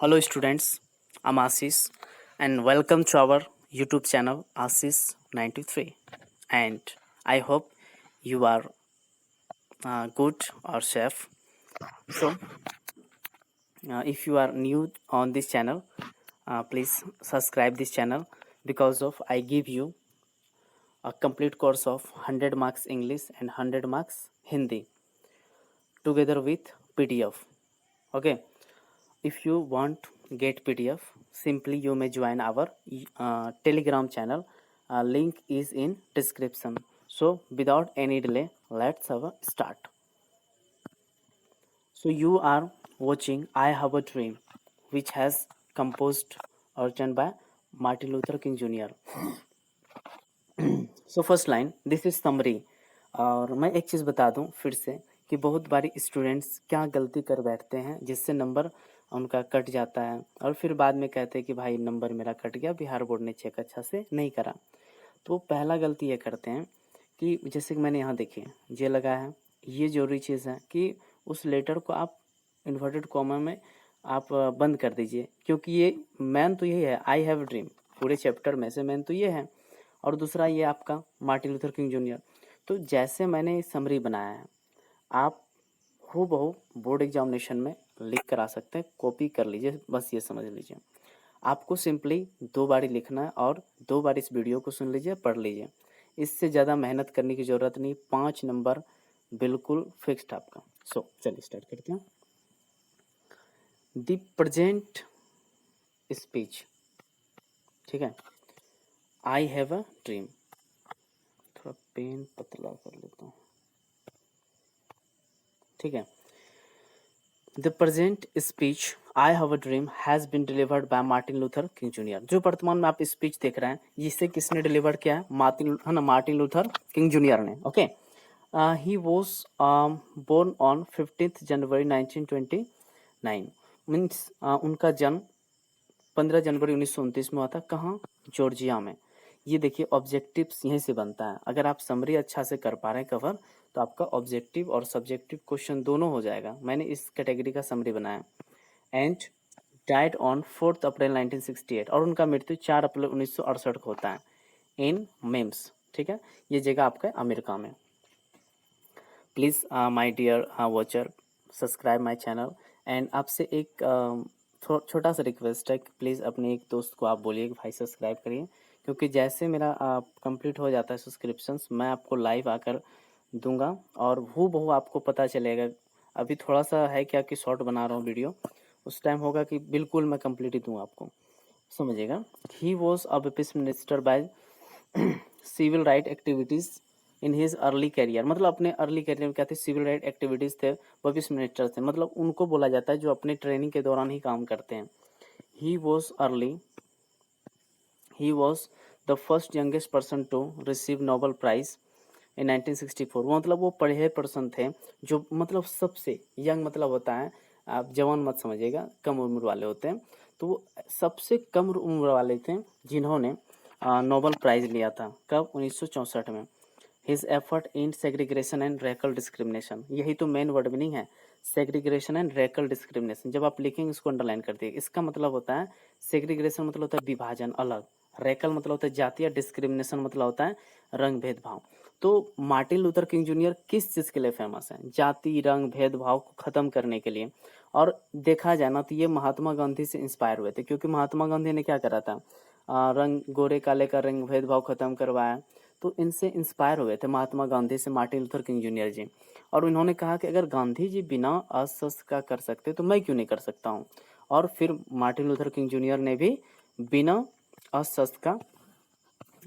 Hello students, I'm Ashish and welcome to our YouTube channel Ashish93 and I hope you are good or safe. So if you are new on this channel, please subscribe this channel because of I give you a complete course of 100 marks English and 100 marks Hindi together with PDF. Okay. If you want get PDF, simply you may join our Telegram channel. Link is in description. So without any delay, let's have a start. So you are watching I Have a Dream, which has composed or written by Martin Luther King Jr. So first line this is summary. और मैं एक चीज़ बता दूं फिर से कि बहुत बारी स्टूडेंट्स क्या गलती कर बैठते हैं जिससे नंबर उनका कट जाता है और फिर बाद में कहते हैं कि भाई नंबर मेरा कट गया, बिहार बोर्ड ने चेक अच्छा से नहीं करा। तो पहला गलती ये करते हैं कि जैसे कि मैंने यहाँ देखिए ये लगा है, ये जरूरी चीज़ है कि उस लेटर को आप इन्वर्टेड कॉमा में आप बंद कर दीजिए, क्योंकि ये मैन तो यही है, आई हैव अ ड्रीम, पूरे चैप्टर में से मैन तो ये है। और दूसरा ये आपका मार्टिन लूथर किंग जूनियर। तो जैसे मैंने समरी बनाया है आप हूबहू बोर्ड एग्जामिनेशन में लिख कर आ सकते हैं, कॉपी कर लीजिए, बस ये समझ लीजिए। आपको सिंपली 2 बार लिखना है और 2 बार इस वीडियो को सुन लीजिए, पढ़ लीजिए। इससे ज़्यादा मेहनत करने की ज़रूरत नहीं, 5 नंबर बिल्कुल फिक्स्ड आपका। सो चलिए स्टार्ट करते हैं। द प्रेजेंट स्पीच, ठीक है। आई हैव अ ड्रीम, थोड़ा पेन पतला कर लेता हूँ, ठीक है। The present speech I have a dream has been delivered by Martin Luther King Junior. जो वर्तमान में आप स्पीच देख रहे हैं जिसे किसने डिलीवर किया है, मार्टिन लूथर किंग जूनियर ने। Okay, he was born on 15 January 1929। Means उनका जन्म 15 जनवरी 1929 में हुआ था। कहाँ? जॉर्जिया में। ये देखिए ऑब्जेक्टिव्स यहीं से बनता है। अगर आप समरी अच्छा से कर पा रहे हैं कवर, तो आपका ऑब्जेक्टिव और सब्जेक्टिव क्वेश्चन दोनों हो जाएगा। मैंने इस कैटेगरी का समरी बनाया। एंड डाइड ऑन 4 अप्रैल 1968, और उनका मृत्यु 4 अप्रैल 1968 को होता है इन मेम्स, ठीक है। ये जगह आपका अमेरिका में। Please my dear watcher, subscribe my channel. And आपसे एक छोटा सा रिक्वेस्ट है कि प्लीज़ अपने एक दोस्त को आप बोलिए कि भाई सब्सक्राइब करिए, क्योंकि जैसे मेरा कंप्लीट हो जाता है सब्सक्रिप्शंस, मैं आपको लाइव आकर दूंगा और हूबहू आपको पता चलेगा। अभी थोड़ा सा है क्या कि शॉर्ट बना रहा हूँ वीडियो, उस टाइम होगा कि बिल्कुल मैं कंप्लीट ही दूँ आपको, समझिएगा। He was a peace minister by civil right activities in his early career. मतलब अपने अर्ली करियर में क्या थे, सिविल राइट एक्टिविटीज़ थे, वो पीस मिनिस्टर थे। मतलब उनको बोला जाता है जो अपने ट्रेनिंग के दौरान ही काम करते हैं। He was the first youngest person to receive Nobel prize in 1964। वो मतलब वो पढ़े पर्सन थे जो मतलब सबसे यंग, मतलब होता है, आप जवान मत समझिएगा, कम उम्र वाले होते हैं। तो वो सबसे कम उम्र वाले थे जिन्होंने नोबेल प्राइज लिया था। कब? 1964 में। His effort in segregation and racial discrimination, यही तो मेन वर्ड मीनिंग है, सेग्रीगेशन एंड रेकल डिस्क्रिमिनेशन। जब आप लिखेंगे इसको अंडरलाइन कर दिए। इसका मतलब होता है सेग्रीगेशन मतलब होता है विभाजन, अलग। रेकल मतलब होता है जातीय, डिस्क्रिमिनेशन मतलब होता है रंग भेदभाव। तो मार्टिन लूथर किंग जूनियर किस चीज़ के लिए फेमस है? जाति रंग भेदभाव को ख़त्म करने के लिए। और देखा जाए ना तो ये महात्मा गांधी से इंस्पायर हुए थे, क्योंकि महात्मा गांधी ने क्या करा था, रंग गोरे काले का रंग भेदभाव ख़त्म करवाया। तो इनसे इंस्पायर हुए थे महात्मा गांधी से मार्टिन लूथर किंग जूनियर जी। और उन्होंने कहा कि अगर गांधी जी बिना अस्पृश्य का कर सकते तो मैं क्यों नहीं कर सकता हूँ। और फिर मार्टिन लूथर किंग जूनियर ने भी बिना अस्पृश्य का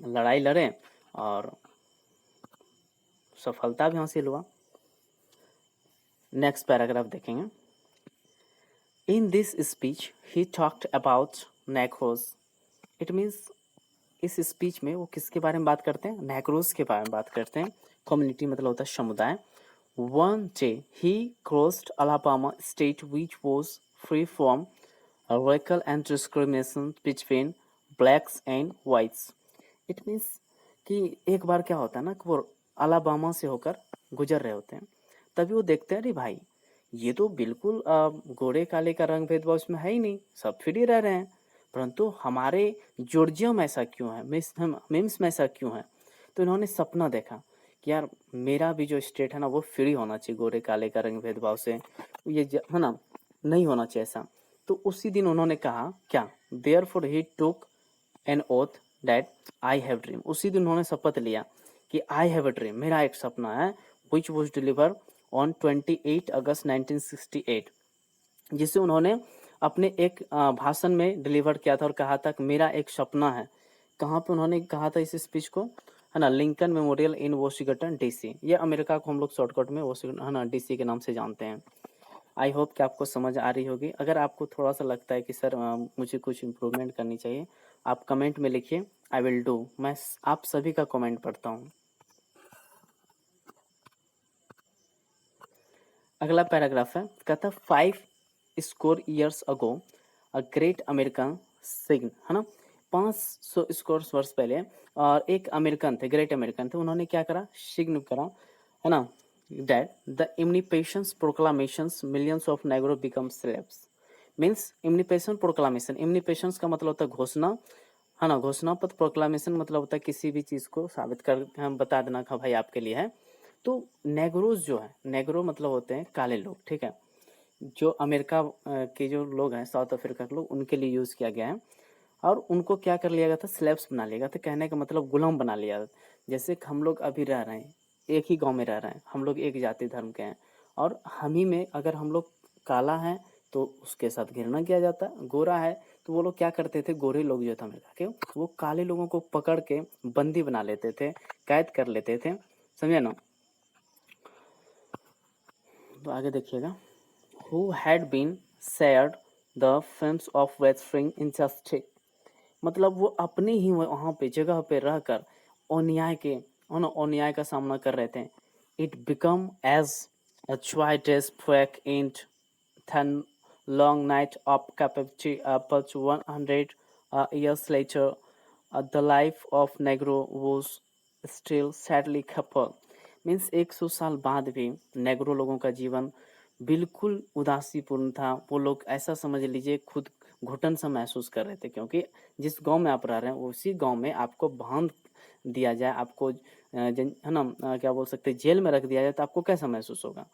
लड़ाई लड़े और सफलता भी हासिल हुआ। नेक्स्ट पैराग्राफ देखेंगे। In this speech he talked about necrose. It means इस स्पीच में वो किसके बारे में बात करते हैं? नेक्रोज के बारे में बात करते हैं। कम्युनिटी मतलब होता है समुदाय। One day he crossed Alabama state which was free from racial and discrimination between blacks and whites। It means कि एक बार क्या होता है ना कि वो अलाबामा से होकर गुजर रहे होते हैं, तभी वो देखते हैं अरे भाई ये तो बिल्कुल गोरे काले का रंग भेदभाव इसमें है ही नहीं, सब फ्री रह रहे हैं। परंतु हमारे जॉर्जिया में ऐसा क्यों है, मिम्स में ऐसा क्यों है? तो इन्होंने सपना देखा कि यार मेरा भी जो स्टेट है ना वो फ्री होना चाहिए गोरे काले का रंग भेदभाव से, है ना, नहीं होना चाहिए ऐसा। तो उसी दिन उन्होंने कहा क्या, therefore he took an oath that I have dream. उसी दिन उन्होंने शपथ लिया कि आई हैव अ ड्रीम, मेरा एक सपना है, विच वॉज डिलीवर ऑन 28 अगस्त 1968, जिसे उन्होंने अपने एक भाषण में डिलीवर किया था और कहा था कि मेरा एक सपना है। कहाँ पे उन्होंने कहा था इस स्पीच को, है ना, लिंकन मेमोरियल इन वॉशिंगटन डीसी। ये अमेरिका को हम लोग शॉर्टकट में वॉशिंगटन, है ना, डीसी के नाम से जानते हैं। आई होप कि आपको समझ आ रही होगी। अगर आपको थोड़ा सा लगता है कि सर मुझे कुछ इम्प्रूवमेंट करनी चाहिए, आप कमेंट में लिखिए, आई विल डू। मैं आप सभी का कमेंट पढ़ता हूँ। अगला पैराग्राफ है, कहता 5 score years ago a great American sign, है ना, 500 स्कोर वर्ष पहले और एक अमेरिकन थे, ग्रेट अमेरिकन थे, उन्होंने क्या करा, सिग्न करा, है ना, that the emancipations proclamations millions of Negro become slaves. Means emancipation proclamation, emancipations का मतलब होता है घोषणा, है ना, घोषणा पत्र, प्रोक्लामेशन मतलब होता है किसी भी चीज को साबित कर हम बता देना कि भाई आपके लिए है। तो नेग्रोज जो है, नेग्रो मतलब होते हैं काले लोग, ठीक है, जो अमेरिका के जो लोग हैं, साउथ अफ्रीका के लोग, उनके लिए यूज किया गया है। और उनको क्या कर लिया गया था, स्लेव्स बना लिया गया था, कहने का मतलब गुलाम बना लिया। जैसे कि हम लोग अभी रह रहे हैं, एक ही गांव में रह रहे हैं, हम लोग एक जाति धर्म के हैं, और हम ही में अगर हम लोग काला है तो उसके साथ घृणा किया जाता, गोरा है तो वो लोग क्या करते थे, गोरे लोग जो थे अमेरिका के, वो काले लोगों को पकड़ के बंदी बना लेते थे, कैद कर लेते थे, समझे ना। तो आगे देखिएगा, who had been shared the films of wrestling injustice, मतलब वो अपने ही वहाँ पे जगह पे रहकर अन्याय के, अन्याय का सामना कर रहे थे। It become as a choice break in thin long night of captivity, but 100 years later the life of negro was still sadly coupled। Means 100 साल बाद भी नेग्रो लोगों का जीवन बिल्कुल उदासीपूर्ण था। वो लोग ऐसा समझ लीजिए खुद घुटन सा महसूस कर रहे थे, क्योंकि जिस गांव में आप रह रहे हैं उसी गांव में आपको बांध दिया जाए, आपको है ना, क्या बोल सकते हैं, जेल में रख दिया जाए, तो आपको कैसा महसूस होगा।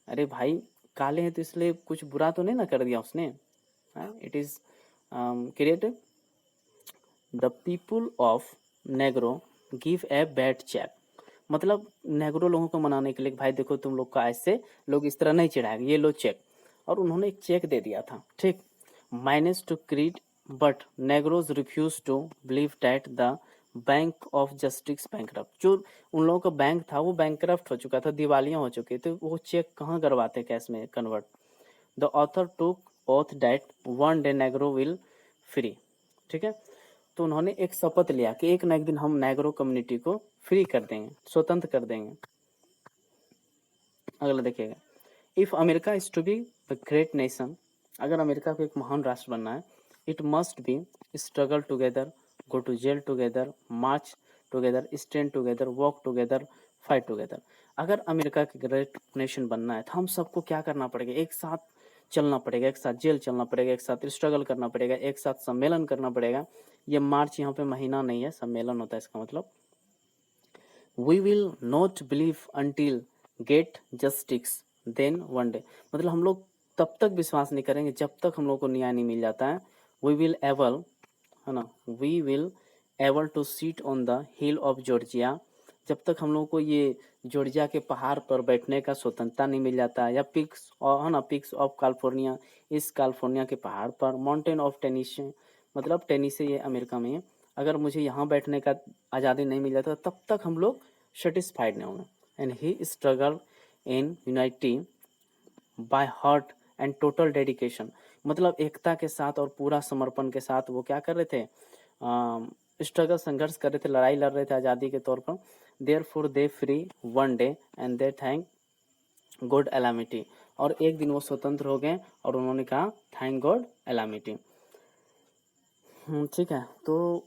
अरे भाई काले हैं तो इसलिए कुछ बुरा तो नहीं ना कर दिया उसने। It is creative the people of Negro give a bad check, मतलब नेग्रो लोगों को मनाने के लिए भाई देखो तुम लोग का ऐसे लोग इस तरह नहीं चिढ़ाएंगे, ये लो चेक। और उन्होंने एक चेक दे दिया था, ठीक, minus to creed, but Negroes refuse to believe that the bank of justice bankrupt, जो उन लोगों का बैंक था वो बैंकरप्ट हो चुका था, दिवालियां हो चुके थे, वो चेक कहाँ करवाते कैश में convert. The author took oath that one day Negro will free, ठीक है। तो उन्होंने एक शपथ लिया कि एक ना एक दिन हम नेग्रो कम्युनिटी को फ्री कर देंगे, स्वतंत्र कर देंगे। अगला देखिएगा, if America is to be the great nation, अगर अमेरिका को एक महान राष्ट्र बनना है, it must be struggle together, go to jail together, march together, stand together, walk together, fight together. अगर अमेरिका के ग्रेट नेशन बनना है तो हम सबको क्या करना पड़ेगा, एक साथ चलना पड़ेगा, एक साथ जेल चलना पड़ेगा, एक साथ स्ट्रगल करना पड़ेगा, एक साथ सम्मेलन करना पड़ेगा। ये मार्च यहाँ पे महीना नहीं है, सम्मेलन होता है इसका मतलब। We will not believe until get justice then one day, मतलब हम लोग तब तक विश्वास नहीं करेंगे जब तक हम लोग को न्याय नहीं मिल जाता है। वी विल एबल, है ना, we will able to seat on the hill of Georgia, जब तक हम लोग को ये जॉर्जिया के पहाड़ पर बैठने का स्वतंत्रता नहीं मिल जाता है, या पिक्स, और है ना, पिक्स ऑफ कैलिफोर्निया, इस कैलिफोर्निया के पहाड़ पर, माउंटेन ऑफ टेनिसे, मतलब टेनिसे ये अमेरिका में है, अगर मुझे यहाँ बैठने का आज़ादी नहीं मिल जाता तब तक हम लोग सेटिस्फाइड नहीं होंगे। And he struggle in unity by heart and total dedication, मतलब एकता के साथ और पूरा समर्पण के साथ वो क्या कर रहे थे, स्ट्रगल, संघर्ष कर रहे थे, लड़ाई लड़ रहे थे आज़ादी के तौर पर। Therefore they free one day and they thank God almighty, और एक दिन वो स्वतंत्र हो गए और उन्होंने कहा थैंक गॉड एलामिटी। ठीक है, तो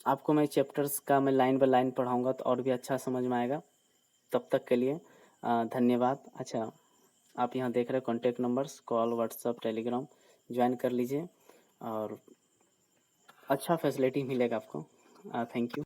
आपको मैं चैप्टर्स का मैं लाइन बाय लाइन पढ़ाऊंगा तो और भी अच्छा समझ में आएगा। तब तक के लिए धन्यवाद। अच्छा, आप यहाँ देख रहे हैं contact numbers, call, WhatsApp, Telegram join कर लीजिए और अच्छा फैसिलिटी मिलेगा आपको। Thank you.